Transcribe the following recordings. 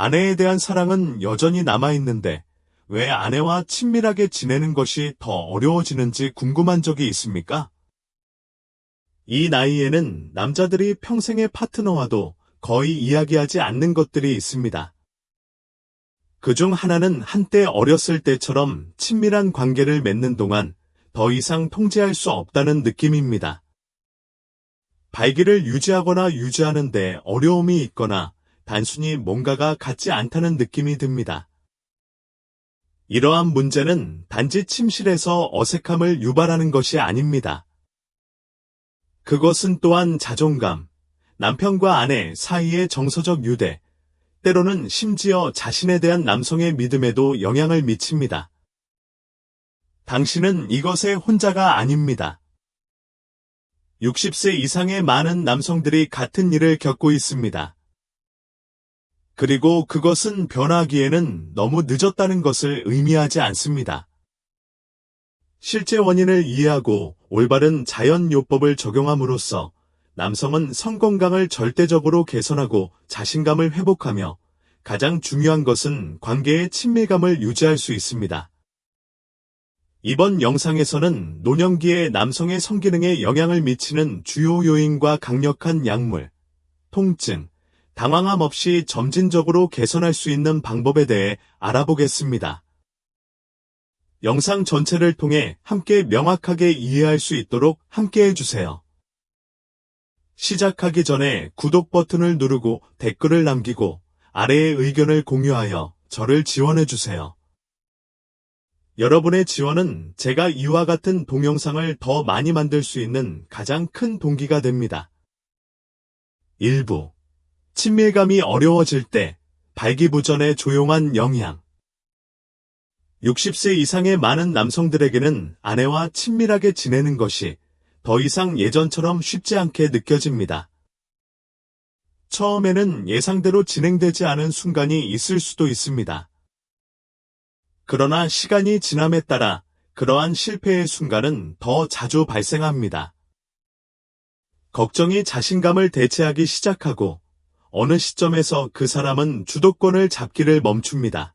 아내에 대한 사랑은 여전히 남아있는데 왜 아내와 친밀하게 지내는 것이 더 어려워지는지 궁금한 적이 있습니까? 이 나이에는 남자들이 평생의 파트너와도 거의 이야기하지 않는 것들이 있습니다. 그중 하나는 한때 어렸을 때처럼 친밀한 관계를 맺는 동안 더 이상 통제할 수 없다는 느낌입니다. 발기를 유지하거나 유지하는데 어려움이 있거나 단순히 뭔가가 같지 않다는 느낌이 듭니다. 이러한 문제는 단지 침실에서 어색함을 유발하는 것이 아닙니다. 그것은 또한 자존감, 남편과 아내 사이의 정서적 유대, 때로는 심지어 자신에 대한 남성의 믿음에도 영향을 미칩니다. 당신은 이것의 혼자가 아닙니다. 60세 이상의 많은 남성들이 같은 일을 겪고 있습니다. 그리고 그것은 변화하기에는 너무 늦었다는 것을 의미하지 않습니다. 실제 원인을 이해하고 올바른 자연요법을 적용함으로써 남성은 성건강을 절대적으로 개선하고 자신감을 회복하며 가장 중요한 것은 관계의 친밀감을 유지할 수 있습니다. 이번 영상에서는 노년기의 남성의 성기능에 영향을 미치는 주요 요인과 강력한 약물, 통증, 당황함 없이 점진적으로 개선할 수 있는 방법에 대해 알아보겠습니다. 영상 전체를 통해 함께 명확하게 이해할 수 있도록 함께해 주세요. 시작하기 전에 구독 버튼을 누르고 댓글을 남기고 아래의 의견을 공유하여 저를 지원해 주세요. 여러분의 지원은 제가 이와 같은 동영상을 더 많이 만들 수 있는 가장 큰 동기가 됩니다. 1부. 친밀감이 어려워질 때 발기부전의 조용한 영향. 60세 이상의 많은 남성들에게는 아내와 친밀하게 지내는 것이 더 이상 예전처럼 쉽지 않게 느껴집니다. 처음에는 예상대로 진행되지 않은 순간이 있을 수도 있습니다. 그러나 시간이 지남에 따라 그러한 실패의 순간은 더 자주 발생합니다. 걱정이 자신감을 대체하기 시작하고 어느 시점에서 그 사람은 주도권을 잡기를 멈춥니다.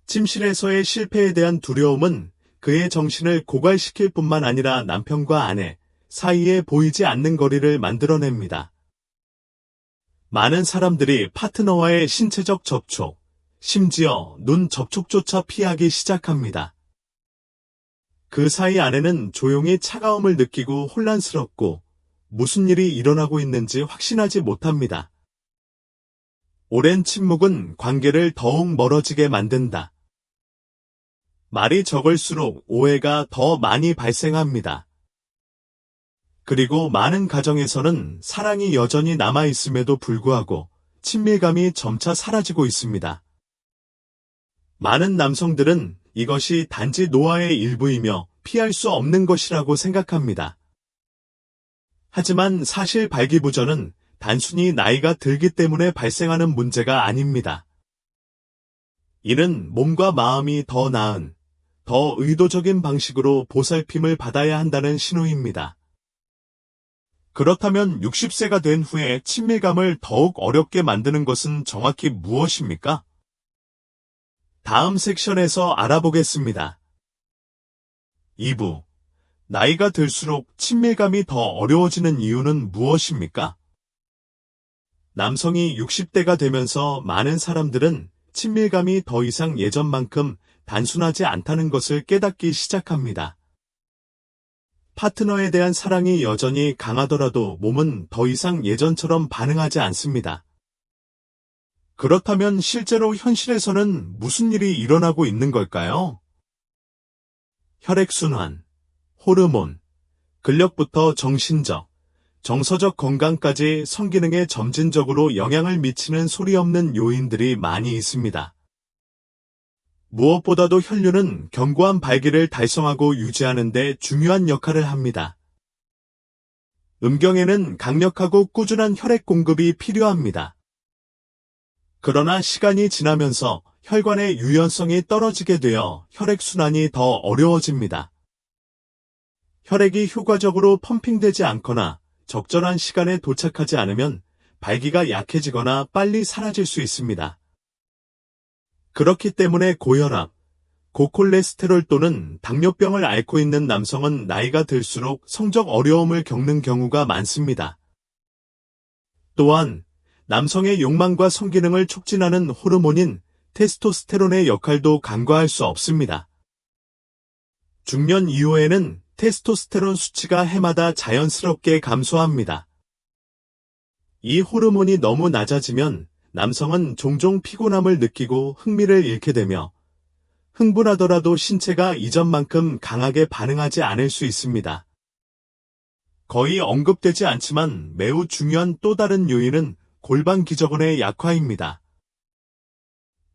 침실에서의 실패에 대한 두려움은 그의 정신을 고갈시킬 뿐만 아니라 남편과 아내 사이에 보이지 않는 거리를 만들어냅니다. 많은 사람들이 파트너와의 신체적 접촉, 심지어 눈 접촉조차 피하기 시작합니다. 그 사이 아내는 조용히 차가움을 느끼고 혼란스럽고 무슨 일이 일어나고 있는지 확신하지 못합니다. 오랜 침묵은 관계를 더욱 멀어지게 만든다. 말이 적을수록 오해가 더 많이 발생합니다. 그리고 많은 가정에서는 사랑이 여전히 남아있음에도 불구하고 친밀감이 점차 사라지고 있습니다. 많은 남성들은 이것이 단지 노화의 일부이며 피할 수 없는 것이라고 생각합니다. 하지만 사실 발기부전은 단순히 나이가 들기 때문에 발생하는 문제가 아닙니다. 이는 몸과 마음이 더 나은, 더 의도적인 방식으로 보살핌을 받아야 한다는 신호입니다. 그렇다면 60세가 된 후에 친밀감을 더욱 어렵게 만드는 것은 정확히 무엇입니까? 다음 섹션에서 알아보겠습니다. 2부. 나이가 들수록 친밀감이 더 어려워지는 이유는 무엇입니까? 남성이 60대가 되면서 많은 사람들은 친밀감이 더 이상 예전만큼 단순하지 않다는 것을 깨닫기 시작합니다. 파트너에 대한 사랑이 여전히 강하더라도 몸은 더 이상 예전처럼 반응하지 않습니다. 그렇다면 실제로 현실에서는 무슨 일이 일어나고 있는 걸까요? 혈액순환, 호르몬, 근력부터 정신적, 정서적 건강까지 성기능에 점진적으로 영향을 미치는 소리 없는 요인들이 많이 있습니다. 무엇보다도 혈류는 견고한 발기를 달성하고 유지하는 데 중요한 역할을 합니다. 음경에는 강력하고 꾸준한 혈액 공급이 필요합니다. 그러나 시간이 지나면서 혈관의 유연성이 떨어지게 되어 혈액순환이 더 어려워집니다. 혈액이 효과적으로 펌핑되지 않거나 적절한 시간에 도착하지 않으면 발기가 약해지거나 빨리 사라질 수 있습니다. 그렇기 때문에 고혈압, 고콜레스테롤 또는 당뇨병을 앓고 있는 남성은 나이가 들수록 성적 어려움을 겪는 경우가 많습니다. 또한 남성의 욕망과 성기능을 촉진하는 호르몬인 테스토스테론의 역할도 간과할 수 없습니다. 중년 이후에는 테스토스테론 수치가 해마다 자연스럽게 감소합니다. 이 호르몬이 너무 낮아지면 남성은 종종 피곤함을 느끼고 흥미를 잃게 되며 흥분하더라도 신체가 이전만큼 강하게 반응하지 않을 수 있습니다. 거의 언급되지 않지만 매우 중요한 또 다른 요인은 골반 기저근의 약화입니다.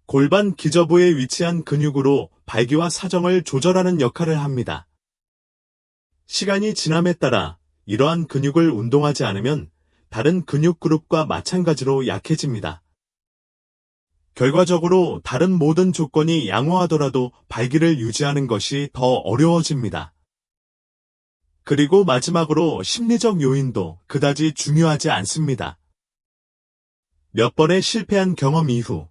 골반 기저부에 위치한 근육으로 발기와 사정을 조절하는 역할을 합니다. 시간이 지남에 따라 이러한 근육을 운동하지 않으면 다른 근육 그룹과 마찬가지로 약해집니다. 결과적으로 다른 모든 조건이 양호하더라도 발기를 유지하는 것이 더 어려워집니다. 그리고 마지막으로 심리적 요인도 그다지 중요하지 않습니다. 몇 번의 실패한 경험 이후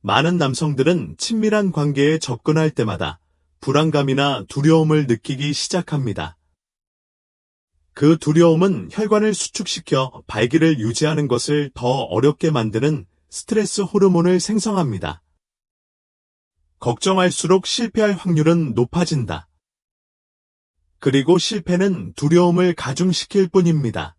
많은 남성들은 친밀한 관계에 접근할 때마다 불안감이나 두려움을 느끼기 시작합니다. 그 두려움은 혈관을 수축시켜 발기를 유지하는 것을 더 어렵게 만드는 스트레스 호르몬을 생성합니다. 걱정할수록 실패할 확률은 높아진다. 그리고 실패는 두려움을 가중시킬 뿐입니다.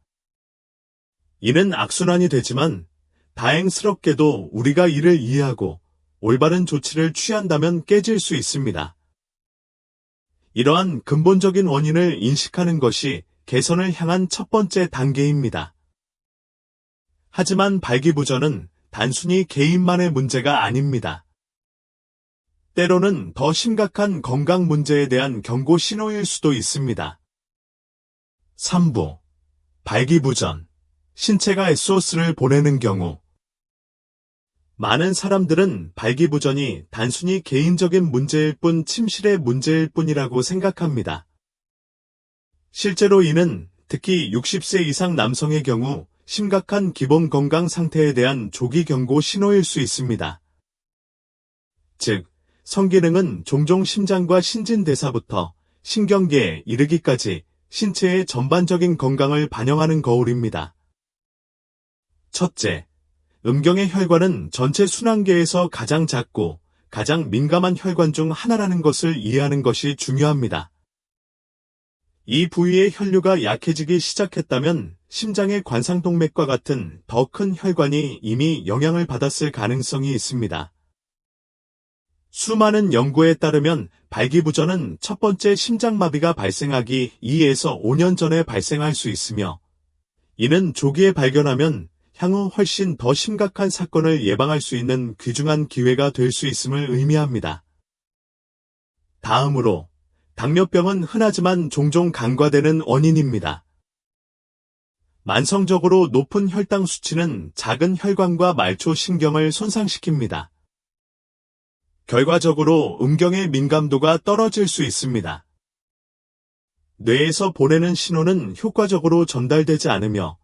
이는 악순환이 되지만 다행스럽게도 우리가 이를 이해하고 올바른 조치를 취한다면 깨질 수 있습니다. 이러한 근본적인 원인을 인식하는 것이 개선을 향한 첫 번째 단계입니다. 하지만 발기부전은 단순히 개인만의 문제가 아닙니다. 때로는 더 심각한 건강 문제에 대한 경고 신호일 수도 있습니다. 3부. 발기부전. 신체가 SOS를 보내는 경우. 많은 사람들은 발기부전이 단순히 개인적인 문제일 뿐 침실의 문제일 뿐이라고 생각합니다. 실제로 이는 특히 60세 이상 남성의 경우 심각한 기본 건강 상태에 대한 조기 경고 신호일 수 있습니다. 즉, 성기능은 종종 심장과 신진대사부터 신경계에 이르기까지 신체의 전반적인 건강을 반영하는 거울입니다. 첫째, 음경의 혈관은 전체 순환계에서 가장 작고 가장 민감한 혈관 중 하나라는 것을 이해하는 것이 중요합니다. 이 부위의 혈류가 약해지기 시작했다면 심장의 관상동맥과 같은 더 큰 혈관이 이미 영향을 받았을 가능성이 있습니다. 수많은 연구에 따르면 발기부전은 첫 번째 심장마비가 발생하기 2에서 5년 전에 발생할 수 있으며 이는 조기에 발견하면 향후 훨씬 더 심각한 사건을 예방할 수 있는 귀중한 기회가 될 수 있음을 의미합니다. 다음으로 당뇨병은 흔하지만 종종 간과되는 원인입니다. 만성적으로 높은 혈당 수치는 작은 혈관과 말초 신경을 손상시킵니다. 결과적으로 음경의 민감도가 떨어질 수 있습니다. 뇌에서 보내는 신호는 효과적으로 전달되지 않으며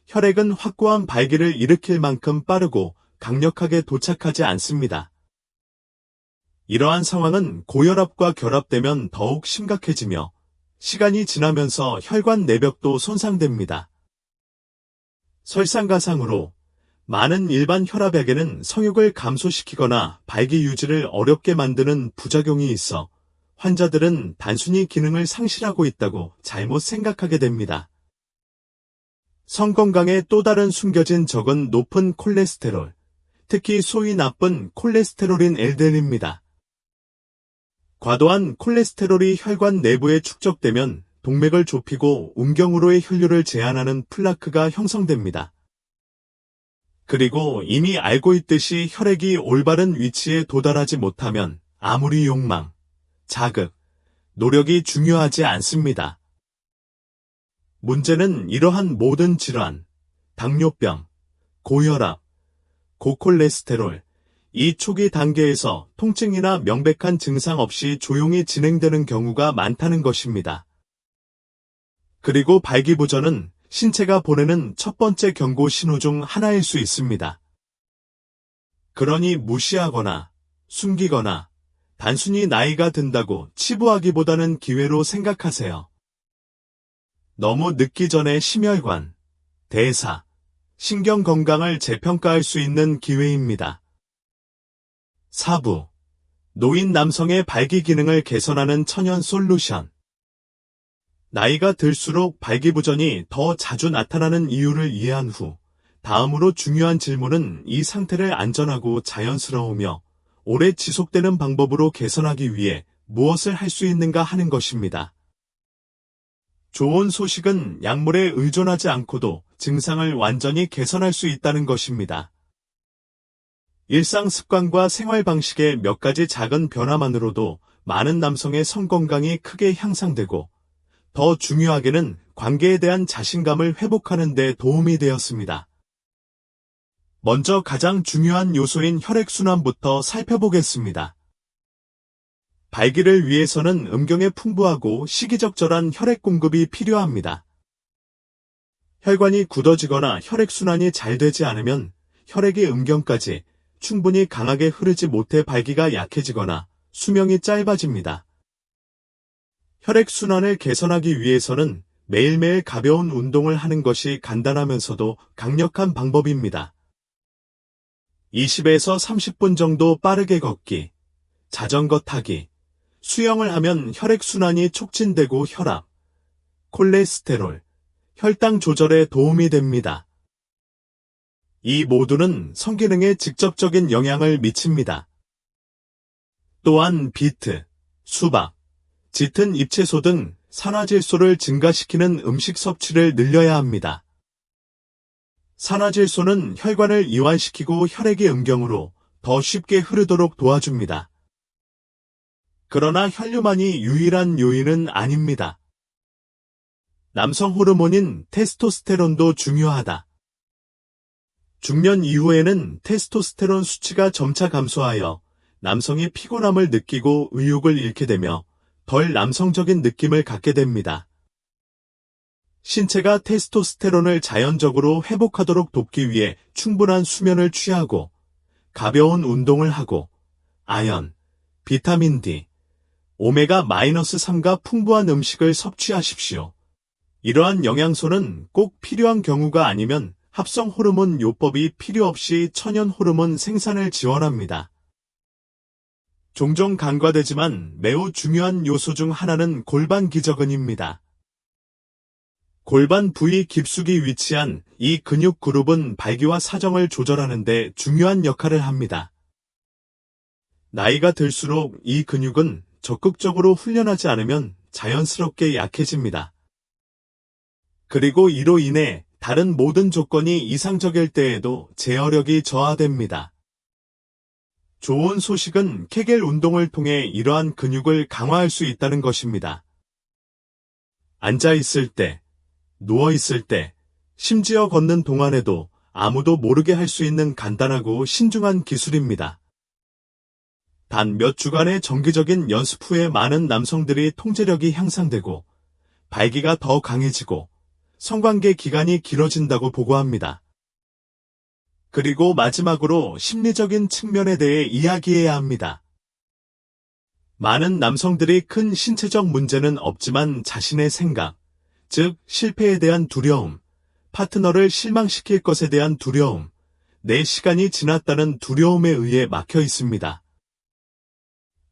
혈액은 확고한 발기를 일으킬 만큼 빠르고 강력하게 도착하지 않습니다. 이러한 상황은 고혈압과 결합되면 더욱 심각해지며 시간이 지나면서 혈관 내벽도 손상됩니다. 설상가상으로 많은 일반 혈압약에는 성욕을 감소시키거나 발기 유지를 어렵게 만드는 부작용이 있어 환자들은 단순히 기능을 상실하고 있다고 잘못 생각하게 됩니다. 성건강의 또 다른 숨겨진 적은 높은 콜레스테롤, 특히 소위 나쁜 콜레스테롤인 LDL입니다. 과도한 콜레스테롤이 혈관 내부에 축적되면 동맥을 좁히고 음경으로의 혈류를 제한하는 플라크가 형성됩니다. 그리고 이미 알고 있듯이 혈액이 올바른 위치에 도달하지 못하면 아무리 욕망, 자극, 노력이 중요하지 않습니다. 문제는 이러한 모든 질환, 당뇨병, 고혈압, 고콜레스테롤, 이 초기 단계에서 통증이나 명백한 증상 없이 조용히 진행되는 경우가 많다는 것입니다. 그리고 발기부전은 신체가 보내는 첫 번째 경고 신호 중 하나일 수 있습니다. 그러니 무시하거나 숨기거나 단순히 나이가 든다고 치부하기보다는 기회로 생각하세요. 너무 늦기 전에 심혈관, 대사, 신경 건강을 재평가할 수 있는 기회입니다. 4부. 노인 남성의 발기 기능을 개선하는 천연 솔루션. 나이가 들수록 발기부전이 더 자주 나타나는 이유를 이해한 후, 다음으로 중요한 질문은 이 상태를 안전하고 자연스러우며 오래 지속되는 방법으로 개선하기 위해 무엇을 할 수 있는가 하는 것입니다. 좋은 소식은 약물에 의존하지 않고도 증상을 완전히 개선할 수 있다는 것입니다. 일상 습관과 생활 방식의 몇 가지 작은 변화만으로도 많은 남성의 성건강이 크게 향상되고 더 중요하게는 관계에 대한 자신감을 회복하는 데 도움이 되었습니다. 먼저 가장 중요한 요소인 혈액순환부터 살펴보겠습니다. 발기를 위해서는 음경에 풍부하고 시기적절한 혈액 공급이 필요합니다. 혈관이 굳어지거나 혈액순환이 잘 되지 않으면 혈액이 음경까지 충분히 강하게 흐르지 못해 발기가 약해지거나 수명이 짧아집니다. 혈액순환을 개선하기 위해서는 매일매일 가벼운 운동을 하는 것이 간단하면서도 강력한 방법입니다. 20에서 30분 정도 빠르게 걷기, 자전거 타기, 수영을 하면 혈액순환이 촉진되고 혈압, 콜레스테롤, 혈당 조절에 도움이 됩니다. 이 모두는 성기능에 직접적인 영향을 미칩니다. 또한 비트, 수박, 짙은 잎채소 등 산화질소를 증가시키는 음식 섭취를 늘려야 합니다. 산화질소는 혈관을 이완시키고 혈액의 음경으로 더 쉽게 흐르도록 도와줍니다. 그러나 혈류만이 유일한 요인은 아닙니다. 남성 호르몬인 테스토스테론도 중요하다. 중년 이후에는 테스토스테론 수치가 점차 감소하여 남성이 피곤함을 느끼고 의욕을 잃게 되며 덜 남성적인 느낌을 갖게 됩니다. 신체가 테스토스테론을 자연적으로 회복하도록 돕기 위해 충분한 수면을 취하고 가벼운 운동을 하고 아연, 비타민 D, 오메가-3가 풍부한 음식을 섭취하십시오. 이러한 영양소는 꼭 필요한 경우가 아니면 합성 호르몬 요법이 필요 없이 천연 호르몬 생산을 지원합니다. 종종 간과되지만 매우 중요한 요소 중 하나는 골반 기저근입니다. 골반 부위 깊숙이 위치한 이 근육 그룹은 발기와 사정을 조절하는 데 중요한 역할을 합니다. 나이가 들수록 이 근육은 적극적으로 훈련하지 않으면 자연스럽게 약해집니다. 그리고 이로 인해 다른 모든 조건이 이상적일 때에도 제어력이 저하됩니다. 좋은 소식은 케겔 운동을 통해 이러한 근육을 강화할 수 있다는 것입니다. 앉아있을 때, 누워있을 때, 심지어 걷는 동안에도 아무도 모르게 할 수 있는 간단하고 신중한 기술입니다. 단 몇 주간의 정기적인 연습 후에 많은 남성들이 통제력이 향상되고 발기가 더 강해지고 성관계 기간이 길어진다고 보고합니다. 그리고 마지막으로 심리적인 측면에 대해 이야기해야 합니다. 많은 남성들이 큰 신체적 문제는 없지만 자신의 생각, 즉 실패에 대한 두려움, 파트너를 실망시킬 것에 대한 두려움, 내 시간이 지났다는 두려움에 의해 막혀 있습니다.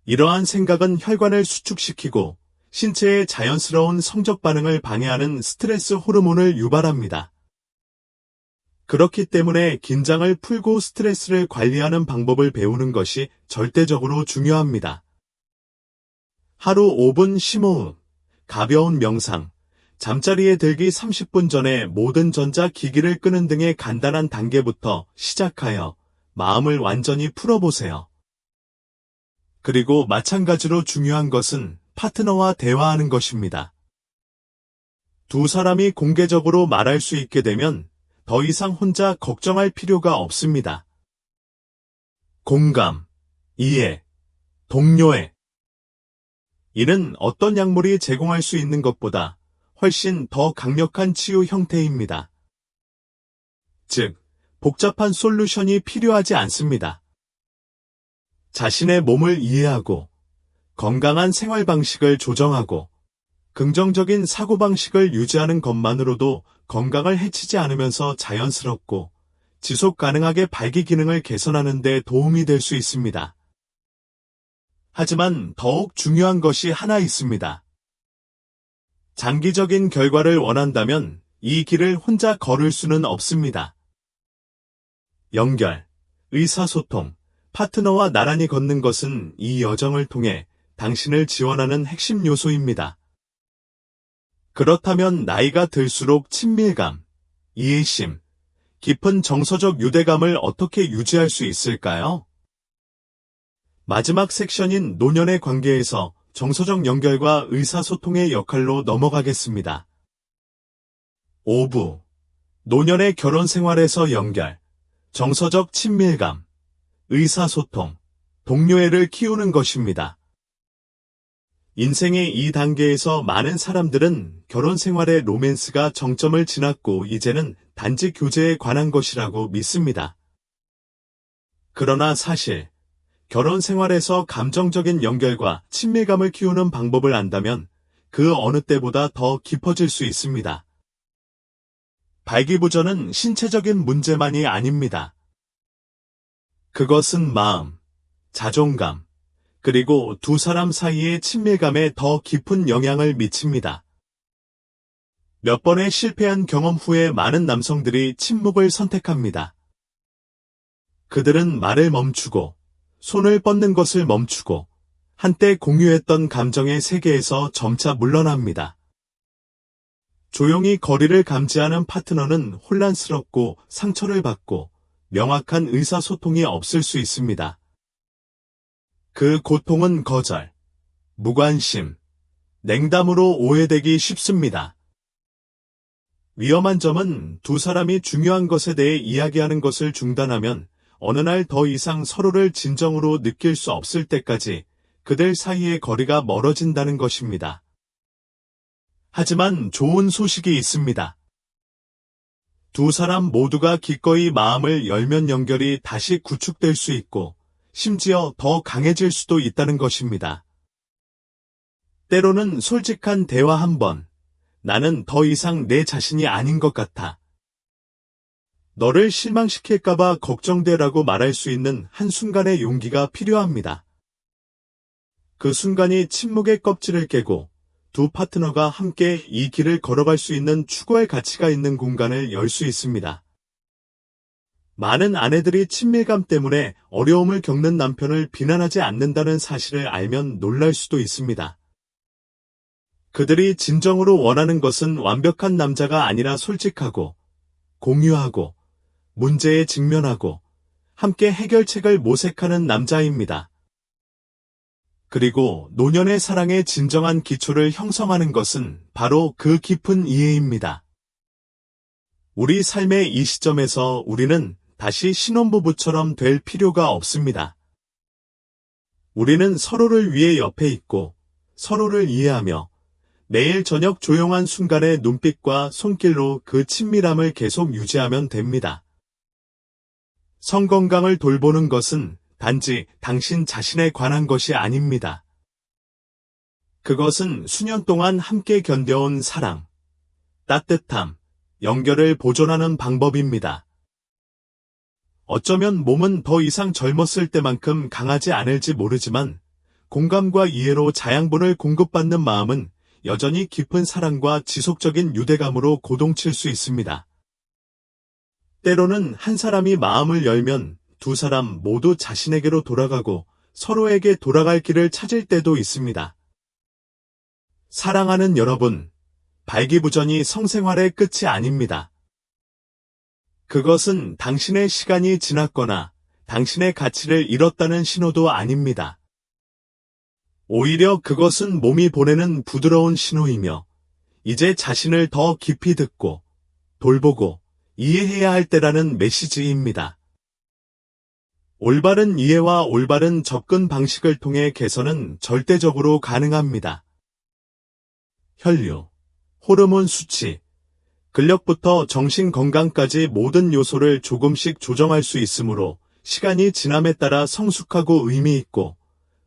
이러한 생각은 혈관을 수축시키고 신체의 자연스러운 성적 반응을 방해하는 스트레스 호르몬을 유발합니다. 그렇기 때문에 긴장을 풀고 스트레스를 관리하는 방법을 배우는 것이 절대적으로 중요합니다. 하루 5분 심호흡, 가벼운 명상, 잠자리에 들기 30분 전에 모든 전자기기를 끄는 등의 간단한 단계부터 시작하여 마음을 완전히 풀어보세요. 그리고 마찬가지로 중요한 것은 파트너와 대화하는 것입니다. 두 사람이 공개적으로 말할 수 있게 되면 더 이상 혼자 걱정할 필요가 없습니다. 공감, 이해, 동료애. 이는 어떤 약물이 제공할 수 있는 것보다 훨씬 더 강력한 치유 형태입니다. 즉, 복잡한 솔루션이 필요하지 않습니다. 자신의 몸을 이해하고 건강한 생활 방식을 조정하고 긍정적인 사고방식을 유지하는 것만으로도 건강을 해치지 않으면서 자연스럽고 지속 가능하게 발기 기능을 개선하는 데 도움이 될 수 있습니다. 하지만 더욱 중요한 것이 하나 있습니다. 장기적인 결과를 원한다면 이 길을 혼자 걸을 수는 없습니다. 연결, 의사소통, 파트너와 나란히 걷는 것은 이 여정을 통해 당신을 지원하는 핵심 요소입니다. 그렇다면 나이가 들수록 친밀감, 이해심, 깊은 정서적 유대감을 어떻게 유지할 수 있을까요? 마지막 섹션인 노년의 관계에서 정서적 연결과 의사소통의 역할로 넘어가겠습니다. 5부. 노년의 결혼 생활에서 연결, 정서적 친밀감, 의사소통, 동료애를 키우는 것입니다. 인생의 이 단계에서 많은 사람들은 결혼 생활의 로맨스가 정점을 지났고 이제는 단지 교제에 관한 것이라고 믿습니다. 그러나 사실, 결혼 생활에서 감정적인 연결과 친밀감을 키우는 방법을 안다면 그 어느 때보다 더 깊어질 수 있습니다. 발기부전은 신체적인 문제만이 아닙니다. 그것은 마음, 자존감, 그리고 두 사람 사이의 친밀감에 더 깊은 영향을 미칩니다. 몇 번의 실패한 경험 후에 많은 남성들이 침묵을 선택합니다. 그들은 말을 멈추고, 손을 뻗는 것을 멈추고, 한때 공유했던 감정의 세계에서 점차 물러납니다. 조용히 거리를 감지하는 파트너는 혼란스럽고 상처를 받고 명확한 의사소통이 없을 수 있습니다. 그 고통은 거절, 무관심, 냉담으로 오해되기 쉽습니다. 위험한 점은 두 사람이 중요한 것에 대해 이야기하는 것을 중단하면 어느 날 더 이상 서로를 진정으로 느낄 수 없을 때까지 그들 사이의 거리가 멀어진다는 것입니다. 하지만 좋은 소식이 있습니다. 두 사람 모두가 기꺼이 마음을 열면 연결이 다시 구축될 수 있고 심지어 더 강해질 수도 있다는 것입니다. 때로는 솔직한 대화 한 번, 나는 더 이상 내 자신이 아닌 것 같아. 너를 실망시킬까봐 걱정돼라고 말할 수 있는 한순간의 용기가 필요합니다. 그 순간이 침묵의 껍질을 깨고 두 파트너가 함께 이 길을 걸어갈 수 있는 추구할 가치가 있는 공간을 열 수 있습니다. 많은 아내들이 친밀감 때문에 어려움을 겪는 남편을 비난하지 않는다는 사실을 알면 놀랄 수도 있습니다. 그들이 진정으로 원하는 것은 완벽한 남자가 아니라 솔직하고, 공유하고, 문제에 직면하고, 함께 해결책을 모색하는 남자입니다. 그리고 노년의 사랑의 진정한 기초를 형성하는 것은 바로 그 깊은 이해입니다. 우리 삶의 이 시점에서 우리는 다시 신혼부부처럼 될 필요가 없습니다. 우리는 서로를 위해 옆에 있고 서로를 이해하며 매일 저녁 조용한 순간의 눈빛과 손길로 그 친밀함을 계속 유지하면 됩니다. 성건강을 돌보는 것은 단지 당신 자신에 관한 것이 아닙니다. 그것은 수년 동안 함께 견뎌온 사랑, 따뜻함, 연결을 보존하는 방법입니다. 어쩌면 몸은 더 이상 젊었을 때만큼 강하지 않을지 모르지만 공감과 이해로 자양분을 공급받는 마음은 여전히 깊은 사랑과 지속적인 유대감으로 고동칠 수 있습니다. 때로는 한 사람이 마음을 열면 두 사람 모두 자신에게로 돌아가고 서로에게 돌아갈 길을 찾을 때도 있습니다. 사랑하는 여러분, 발기부전이 성생활의 끝이 아닙니다. 그것은 당신의 시간이 지났거나 당신의 가치를 잃었다는 신호도 아닙니다. 오히려 그것은 몸이 보내는 부드러운 신호이며 이제 자신을 더 깊이 듣고 돌보고 이해해야 할 때라는 메시지입니다. 올바른 이해와 올바른 접근 방식을 통해 개선은 절대적으로 가능합니다. 혈류, 호르몬 수치, 근력부터 정신 건강까지 모든 요소를 조금씩 조정할 수 있으므로 시간이 지남에 따라 성숙하고 의미 있고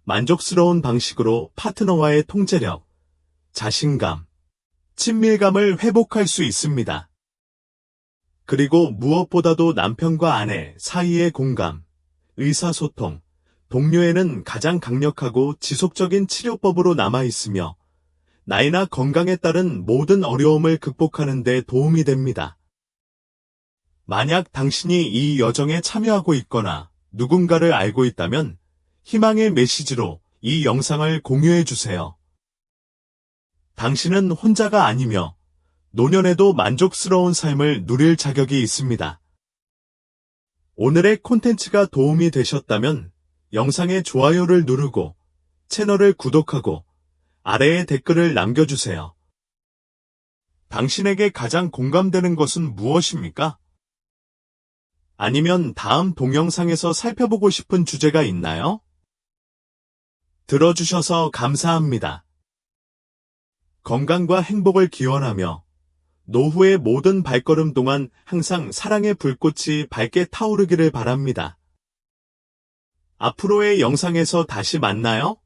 만족스러운 방식으로 파트너와의 통제력, 자신감, 친밀감을 회복할 수 있습니다. 그리고 무엇보다도 남편과 아내 사이의 공감, 의사소통, 동료애는 가장 강력하고 지속적인 치료법으로 남아있으며 나이나 건강에 따른 모든 어려움을 극복하는 데 도움이 됩니다. 만약 당신이 이 여정에 참여하고 있거나 누군가를 알고 있다면 희망의 메시지로 이 영상을 공유해 주세요. 당신은 혼자가 아니며 노년에도 만족스러운 삶을 누릴 자격이 있습니다. 오늘의 콘텐츠가 도움이 되셨다면 영상에 좋아요를 누르고 채널을 구독하고 아래에 댓글을 남겨주세요. 당신에게 가장 공감되는 것은 무엇입니까? 아니면 다음 동영상에서 살펴보고 싶은 주제가 있나요? 들어주셔서 감사합니다. 건강과 행복을 기원하며 노후의 모든 발걸음 동안 항상 사랑의 불꽃이 밝게 타오르기를 바랍니다. 앞으로의 영상에서 다시 만나요.